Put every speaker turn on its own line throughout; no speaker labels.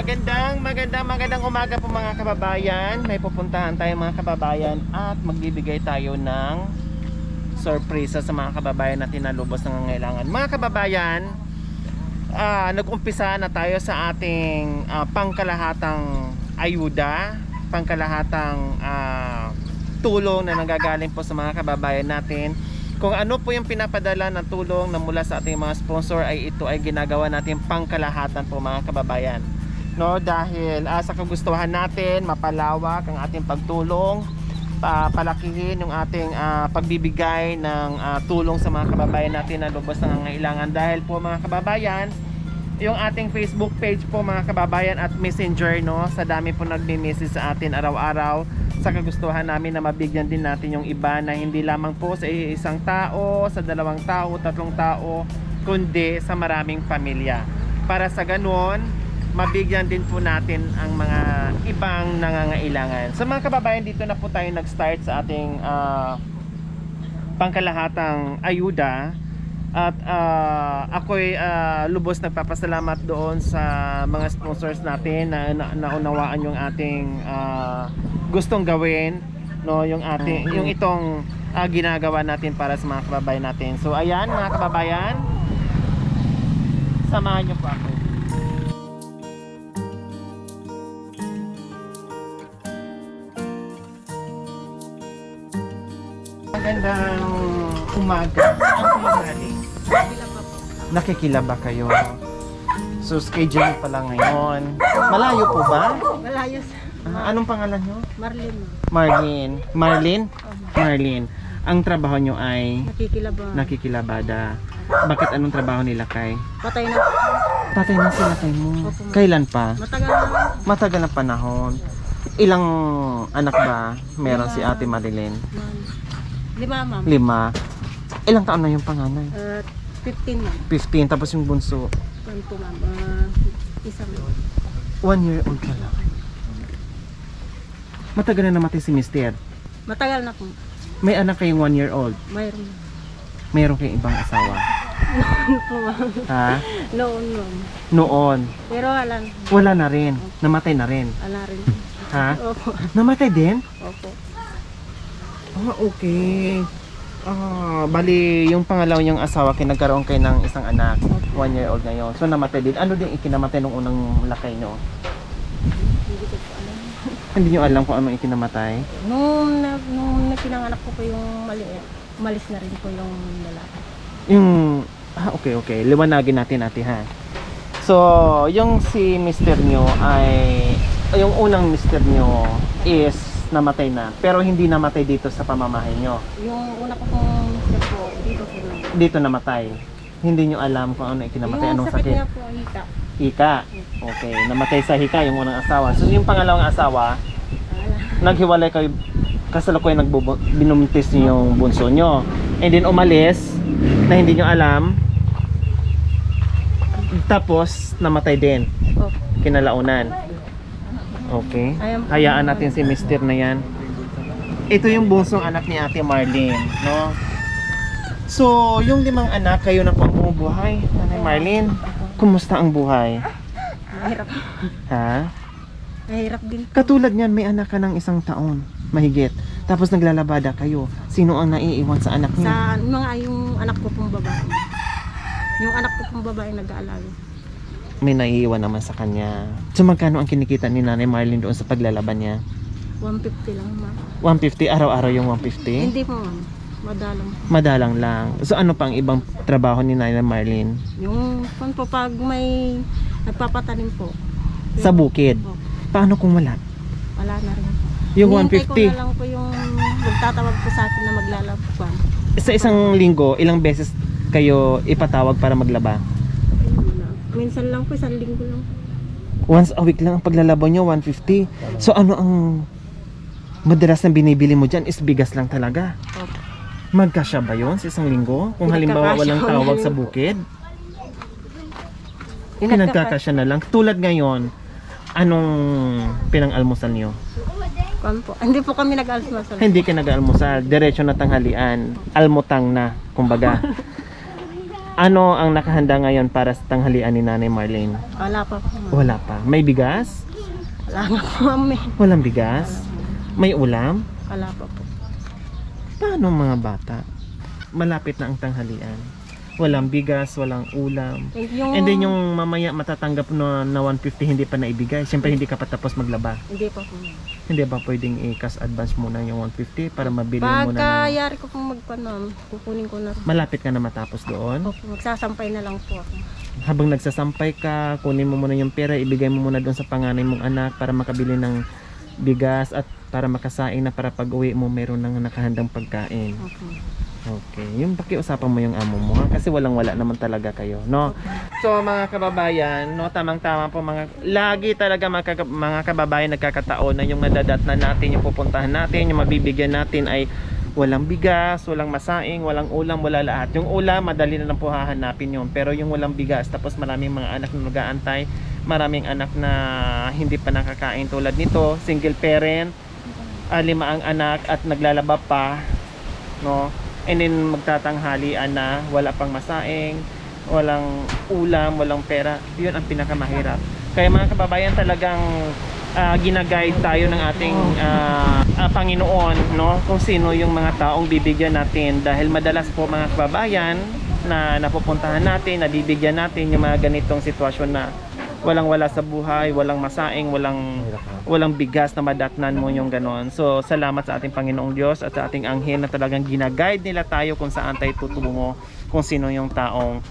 magandang umaga po mga kababayan. May pupuntahan tayo mga kababayan at magbibigay tayo ng sorpresa sa mga kababayan natin na lubos ng nangangailangan. Mga kababayan, nag-umpisa na tayo sa ating pangkalahatang ayuda, pangkalahatang tulong na nanggagaling po sa mga kababayan natin. Kung ano po yung pinapadala ng tulong na mula sa ating mga sponsor ay ito ay ginagawa natin pangkalahatan po mga kababayan. No, dahil sa kagustuhan natin mapalawak ang ating pagtulong, palakihin yung ating pagbibigay ng tulong sa mga kababayan natin na lubos ng nangangailangan. Dahil po mga kababayan, yung ating Facebook page po mga kababayan at Messenger, no, sa dami po nagme-message sa atin araw-araw, sa kagustuhan namin na mabigyan din natin yung iba na hindi lamang po sa isang tao, sa dalawang tao, tatlong tao, kundi sa maraming pamilya. Para sa ganon, mabigyan din po natin ang mga ibang nangangailangan. Sa mga kababayan, dito na po tayo nag-start sa ating pangkalahatang ayuda. At ako'y lubos nagpapasalamat doon sa mga sponsors natin na naunawaan yung ating gustong gawin, no, yung itong ginagawa natin para sa mga kababayan natin. So ayan mga kababayan, samahan niyo po ako. Magandang umaga. Ang kumagaling. Nakikilaba kayo. So schedule pa lang ngayon. Malayo po ba?
Malayo.
Anong pangalan nyo?
Marlene.
Marlene. Ang trabaho nyo ay
Nakikilaba.
Bakit anong trabaho nila kay?
Patay na.
Patay na sila kay mo.
Opo.
Kailan pa?
Matagal na.
Matagal na panahon. Ilang anak ba meron si Ate Marilyn?
5, ma'am.
5. Ilang taon na yung panganay?
15, ma'am.
15. Tapos yung bunso?
1 po, ma'am. Isang.
1 year old pa lang. Matagal na namatay si Mister.
Matagal na po.
May anak kayong 1 year old.
Mayroon.
Mayroon kayong ibang asawa.
Noon po, ma'am.
Ha?
Noon, ma'am.
Noon.
Pero
Wala na rin. Namatay na rin.
wala rin.
Ha?
Opo.
Namatay din?
Opo.
Okay. Bali, yung pangalawa niyang asawa, nagkaroon kayo ng isang anak. 1 year old ngayon. So namatay din. Ano din ikinamatay nung unang lakay nyo?
Hindi ko po alam.
Hindi nyo alam kung anong ikinamatay?
Nung pinanganak ko po yung maliit, umalis na rin po yung lalaki.
Okay. Liwanagin natin ha. So, yung si mister nyo ay, yung unang mister nyo is namatay na, pero hindi namatay dito sa pamamahay nyo.
Yung una ko pong mister po,
Dito namatay. Hindi nyo alam kung ano ikinamatay, anong
sakit
sakit.
niya po, hika.
Hika. Okay, namatay sa hika yung unang asawa. So, yung pangalawang asawa, naghiwalay kayo, kasalukuyan binuntis niyo yung bunso nyo. And then umalis, na hindi nyo alam, tapos namatay din.
Opo.
Kinalaunan. Okay. Hayaan natin si mister na yan. Ito yung bunsong anak ni Ate Marlene, no? So, yung 5 anak, kayo na po ang bumubuhay. Nanay Marlene, kumusta ang buhay?
Mahirap.
Ha?
Mahirap din.
Katulad niyan, may anak ka ng 1 taon, mahigit. Tapos naglalabada kayo. Sino ang naiiwan sa anak niyo?
Sa yung anak ko pong babae. Yung anak ko pong babae nag-aalaga.
May naiiwan naman sa kanya. So magkano ang kinikita ni Nanay Marlene doon sa paglalaban niya?
150 lang, ma'am.
150? Araw-araw yung 150?
Hindi po, ma'am. Madalang.
Madalang lang. So ano pang ibang trabaho ni Nanay Marlene?
Yung po pag may nagpapatanim po.
Sa bukid?
Opo.
Paano kung wala?
Wala na rin.
Yung
Hinihintay
150?
ko na lang po yung magtatawag po sa akin na maglalaban.
Sa isang linggo, ilang beses kayo ipatawag para maglaba?
Minsan lang po, 1 linggo lang.
Once a week lang ang paglalaban nyo, 150. So ano ang madalas na binibili mo dyan is bigas lang talaga?
Opo.
Magkasya ba yun sa isang linggo? Kung halimbawa walang tawag sa bukid? Pinagkakasya na lang. Tulad ngayon, anong pinang-almusal nyo?
Hindi po kami nag-almusal.
Hindi ka nag-almusal. Diretso na tanghalian. Almutang na, kumbaga. Ano ang nakahanda ngayon para sa tanghalian ni Nanay Marlene?
Wala pa po, ma'am.
Wala pa. May bigas?
Wala nga po, ma'am. Eh.
Walang bigas? May ulam?
Wala pa po.
Paano mga bata? Malapit na ang tanghalian. Walang bigas, walang ulam.
Yung,
And then yung mamaya matatanggap na 150 hindi pa naibigay. Siyempre hindi ka pa tapos maglaba.
Hindi pa po, ma'am.
Hindi ba pwedeng i-cash advance muna yung 150 para mabili mo na ng...
Pagkayari ko pong ma'am, kukunin ko na.
Malapit ka na matapos doon.
Opo, magsasampay na lang po ako.
Habang nagsasampay ka, kunin mo muna yung pera, ibigay mo muna doon sa panganay mong anak para makabili ng bigas at para makasaing na para pag uwi mo meron nang nakahandang pagkain.
Okay.
Okay, yung pakiusapan mo yung amo mo ha? Kasi walang-wala naman talaga kayo, no? So mga kababayan, no, tamang-tama po lagi talaga mga kababayan nagkakataon na yung nadadat na natin, yung pupuntahan natin, yung mabibigyan natin ay walang bigas, walang masaing, walang ulam, wala lahat. Yung ulam, madali na lang po hahanapin yun. Pero yung walang bigas, tapos maraming mga anak na nag-aantay, maraming anak na hindi pa nakakain tulad nito, single parent, 5 ang anak at naglalaba pa, no? And then magtatanghalian na, wala pang masaing, walang ulam, walang pera. Yun ang pinakamahirap. Kaya mga kababayan, talagang ginaguide tayo ng ating Panginoon, no? Kung sino yung mga taong bibigyan natin. Dahil madalas po mga kababayan na napupuntahan natin, nabibigyan natin yung mga ganitong sitwasyon na walang-wala sa buhay, walang masaing, walang bigas na madatnan mo yung ganon. So, salamat sa ating Panginoong Diyos at sa ating anghel na talagang ginaguide nila tayo kung saan tayo tutungo, kung sino yung taong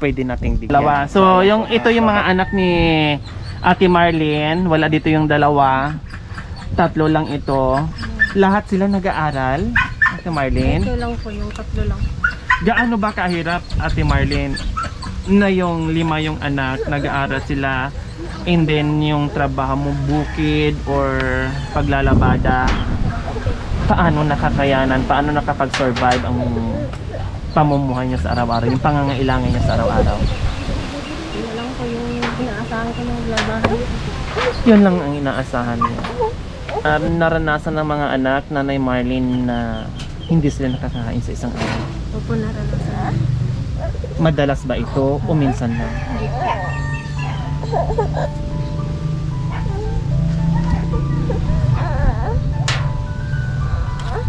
pwede nating bigyan. So, ito yung mga anak ni Ate Marlene. Wala dito yung dalawa. 3 lang ito. Lahat sila nag-aaral, Ate Marlene.
Ito lang po, yung 3 lang.
Gaano ba kahirap, Ate Marlene, na yung 5 yung anak, nag-aaral sila, and then yung trabaho mo bukid or paglalabada, paano nakakayanan, paano nakapag-survive ang pamumuhay niya sa araw-araw, yung pangangailangan niya sa araw-araw?
Yun lang po yung inaasahan ko ng labahan.
Yun lang ang inaasahan niya. Naranasan ng mga anak, Nanay Marlene, na hindi sila nakakain sa isang araw.
Opo, naranasan.
Madalas ba ito o minsan lang?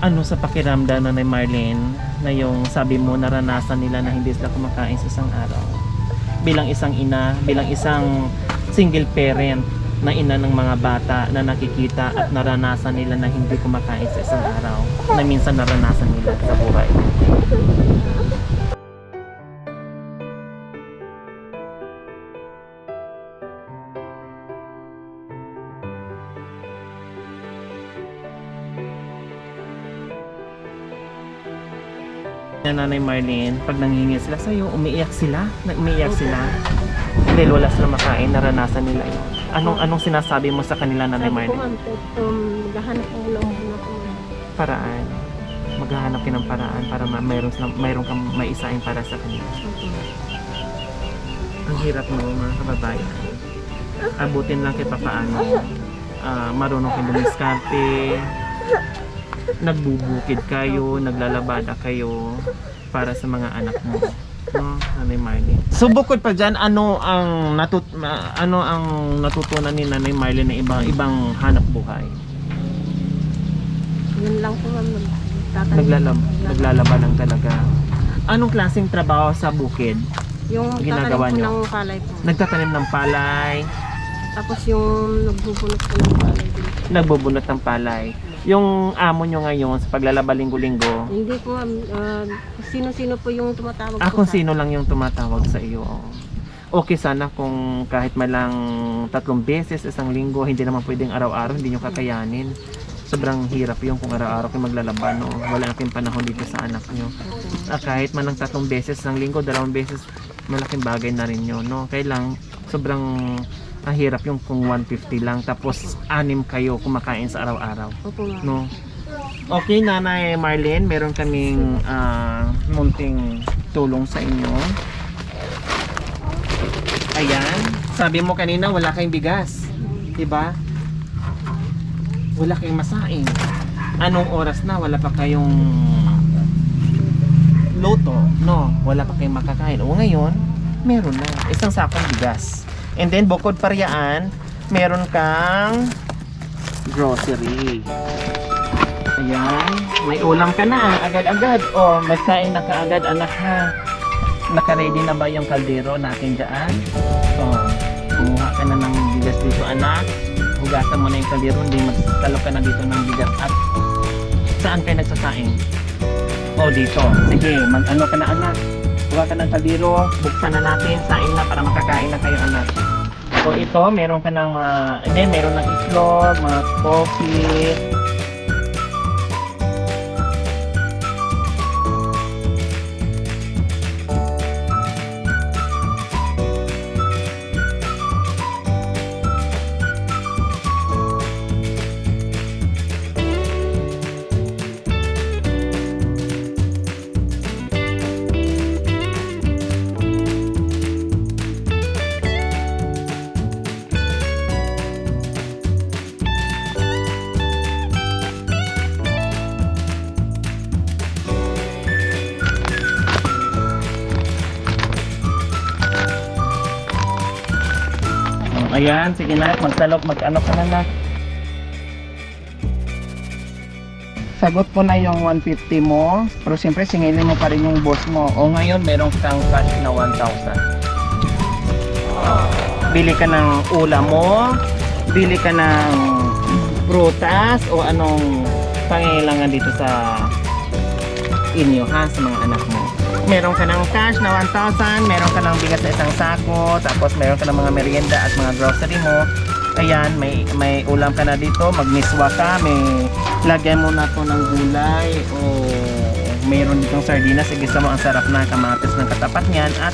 Ano sa pakiramdam na ni Marlene na yung sabi mo naranasan nila na hindi sila kumakain sa isang araw? Bilang isang ina, bilang isang single parent na ina ng mga bata na nakikita at naranasan nila na hindi kumakain sa isang araw, na minsan naranasan nila sa buhay. Nanay Marlene, pag nanghingi sila sa'yo, umiiyak sila? Umiiyak sila? Dahil wala silang makain, naranasan nila yun. Anong sinasabi mo sa kanila, Nanay
Sabi ko,
Marlene?
ma'am, maghahanap ko lang muna po.
Paraan. Maghahanap ka ng paraan para mayroon kang maisain para sa kanila. Ang hirap mo, mga kababayan. Abutin lang kay papaano. Marunong kang dumiskarte. Nagbubukid kayo, naglalabada kayo para sa mga anak mo, no, Nanay Marlene. So bukod pa dyan, ano ang natutunan ni Nanay Marlene na ibang hanap buhay?
Yun lang po, ma'am.
Naglalaba lang talaga. Anong klaseng trabaho sa bukid?
Yung
ginagawa
tatanim po
nyo?
ng palay po.
Nagtatanim ng palay,
Tapos yung nagbubunot po ng palay din.
nagbubunot ng palay. Yung amo nyo ngayon sa paglalaba linggo-linggo,
Hindi po, ma'am. Sino-sino po yung tumatawag po
kung
sa
sino lang yung tumatawag sa iyo. Okay sana kung kahit malang 3 beses isang linggo, hindi naman pwedeng araw-araw, hindi nyo kakayanin. Sobrang hirap yung kung araw-araw kayo maglalaba, no? Wala natin panahon dito sa anak nyo. Kahit man lang 3 beses isang linggo, 2 beses, malaking bagay na rin yun, no? Kaya lang, sobrang hirap yung kung 150 lang, tapos 6 kayo kumakain sa araw-araw.
Opo, ma'am.
No. Okay, Nanay Marlene, meron kaming munting tulong sa inyo. Ayan. Sabi mo kanina wala kayong bigas. 'Di ba? Wala kayong masaing. Anong oras na wala pa kayong luto, no, wala pa kayong makakain. O ngayon, meron na. Isang sakong bigas. And then, bukod pa riyan, meron kang grocery. Ayan, may ulam ka na, agad-agad. O, may kain na kaagad, anak ha. Naka-ready na ba yung kaldero natin dyan? O, kumuha ka na ng bigas dito, anak. Hugasan mo na yung kaldero, hindi magtalo ka na dito ng bigas. At saan kayo nagsasaing? O, dito. Sige, mag-ano ka na, anak. Huwag ka ng kaldero, buksan na natin, saing na para makakain na kayo, anak. So, ito, meron ka ng, meron ng itlog, mga coffee. Ayan, sige na, magsalok, mag-ano ka na na. Sagot ko na yung 150 mo, pero siyempre singilin mo pa rin yung boss mo. O ngayon, meron kang cash na 1,000. Bili ka ng ulam mo, bili ka ng prutas, o anong pangailangan dito sa inyo ha, sa mga anak mo. Meron ka ng cash na 1,000, meron ka ng bigas na isang sako, tapos meron ka ng mga merienda at mga grocery mo. Ayan, may ulam ka na dito, magmiswa ka, may lagyan mo na to ng gulay, o meron ditong sardinas, igisa mo, ang sarap na kamatis ng katapat niyan, at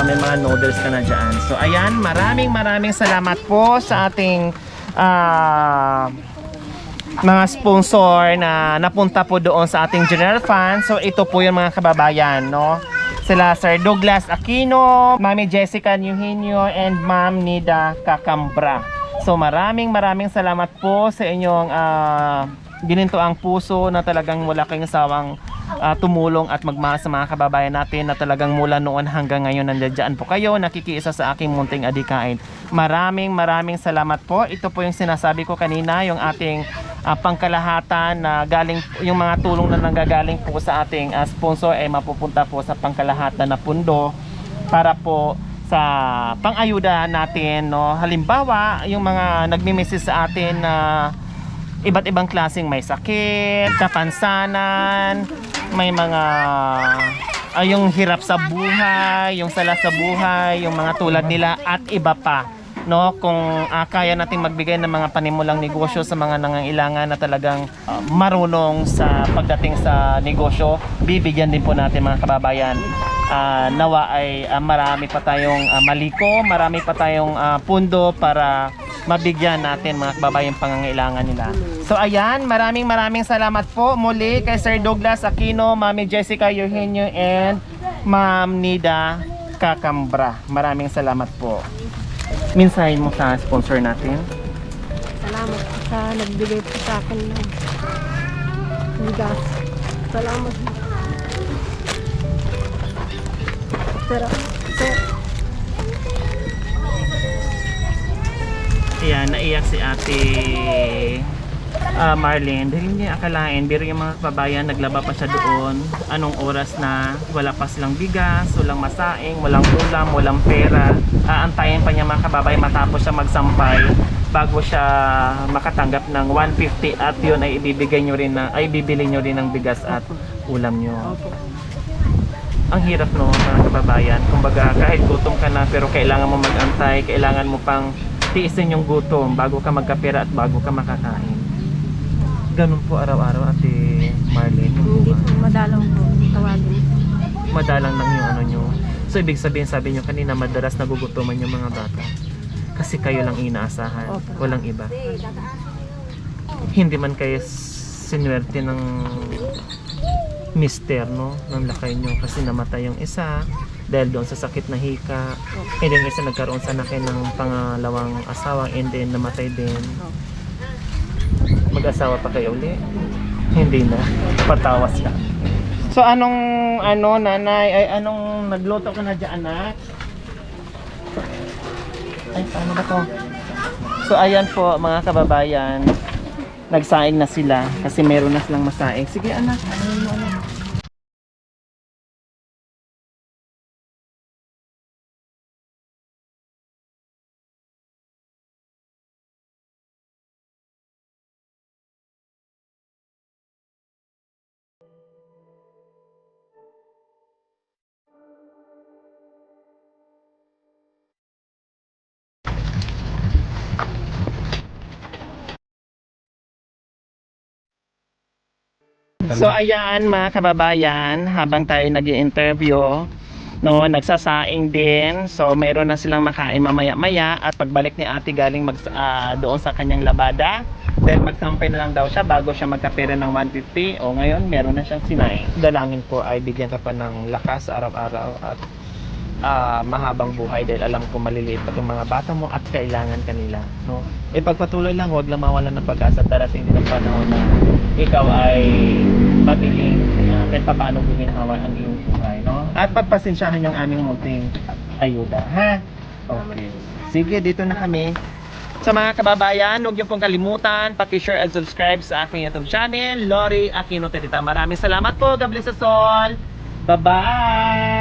may mga noodles ka na dyan. So ayan, maraming salamat po sa ating mga sponsor na napunta po doon sa ating general fund. So ito po yung mga kababayan, no? Sila Sir Douglas Aquino, Mami Jessica Eugenio, and Ma'am Nida Cacambra. So maraming salamat po sa inyong ginintoang puso na talagang wala kayong sawang tumulong at magmahal sa mga kababayan natin na talagang mula noon hanggang ngayon nandiyan po kayo, nakikiisa sa aking munting adikain. Maraming salamat po. Ito po yung sinasabi ko kanina, yung ating pangkalahatan na galing, yung mga tulong na nanggagaling po sa ating sponsor ay mapupunta po sa pangkalahatan na pundo para po sa pang-ayuda natin, no? Halimbawa, yung mga nagmi-message sa atin na iba't ibang klaseng may sakit, kapansanan, may mga yung hirap sa buhay, yung sala sa buhay, yung mga tulad nila at iba pa, no? Kung kaya nating magbigay ng mga panimulang negosyo sa mga nangangailangan na talagang marunong sa pagdating sa negosyo, bibigyan din po natin mga kababayan. Nawa ay marami pa tayong maliko, marami pa tayong pundo para mabigyan natin mga kababayan pangangailangan nila. So ayan, maraming salamat po muli kay Sir Douglas Aquino, Mami Jessica Eugenio, and Ma'am Nida Cacambra. Maraming salamat po. Mensahe mo sa sponsor natin.
Salamat sa nagbigay po sa akin ng bigas. Salamat. Sir.
Ayan, naiyak si Ate Marlene. Dahil hindi akalain, pero yung mga kababayan, naglaba pa siya doon. Anong oras na, wala pa silang bigas, walang masaing, walang ulam, walang pera. Aantayin pa niya mga kababayan matapos siya magsampay bago siya makatanggap ng 150 at yun ay ibibigay nyo rin na, ay bibili nyo rin ng bigas at ulam nyo. Ang hirap no mga kababayan. Kumbaga kahit gutom ka na pero kailangan mo mag-antay, kailangan mo pang tiisin yung gutom bago ka magkapera at bago ka makakain. Ganun po araw-araw, Ate Marlene.
Hindi po, madalang po. Tawagin.
Madalang lang yung ano nyo. So ibig sabihin, sabi nyo kanina, madalas nagugutuman yung mga bata. Kasi kayo lang inaasahan. Walang iba. Hindi man kayo sinwerte ng mister, no? Ng lakay nyo. Kasi namatay yung isa dahil doon sa sakit na hika. And then isa nagkaroon sa akin ng pangalawang asawa and then namatay din. Mag-asawa pa kayo uli? Hindi na. Patawas lang. So anong nanay ay anong nagluto ka na diyan, anak? Ay, paano ba to? So ayan po mga kababayan, nagsaing na sila kasi meron na silang masaing. Sige anak, ano. So ayan mga kababayan, habang tayo nag-i-interview, no, nagsasaing din. So meron na silang makain mamaya-maya at pagbalik ni Ate galing doon sa kanyang labada, then magsampay na lang daw siya bago siya magkapera ng 150. O ngayon meron na siyang sinaing. Dalangin ko ay bigyan ka pa ng lakas araw-araw at mahabang buhay dahil alam ko maliliit pa itong mga bata mo at kailangan kanila, no? Ipagpatuloy lang, huwag lang mawalan ng pag-asa. Darating din ang panahon na ikaw ay magiging kahit pa paano guminhawa ang iyong buhay, no? At pagpasensyahan yung aming munting ayuda, ha? Okay. Sige, dito na kami. Sa mga kababayan, huwag niyo pong kalimutan paki-share and subscribe sa aking YouTube channel, Lori Aquino Terita. Maraming salamat po. God bless us all. Bye-bye!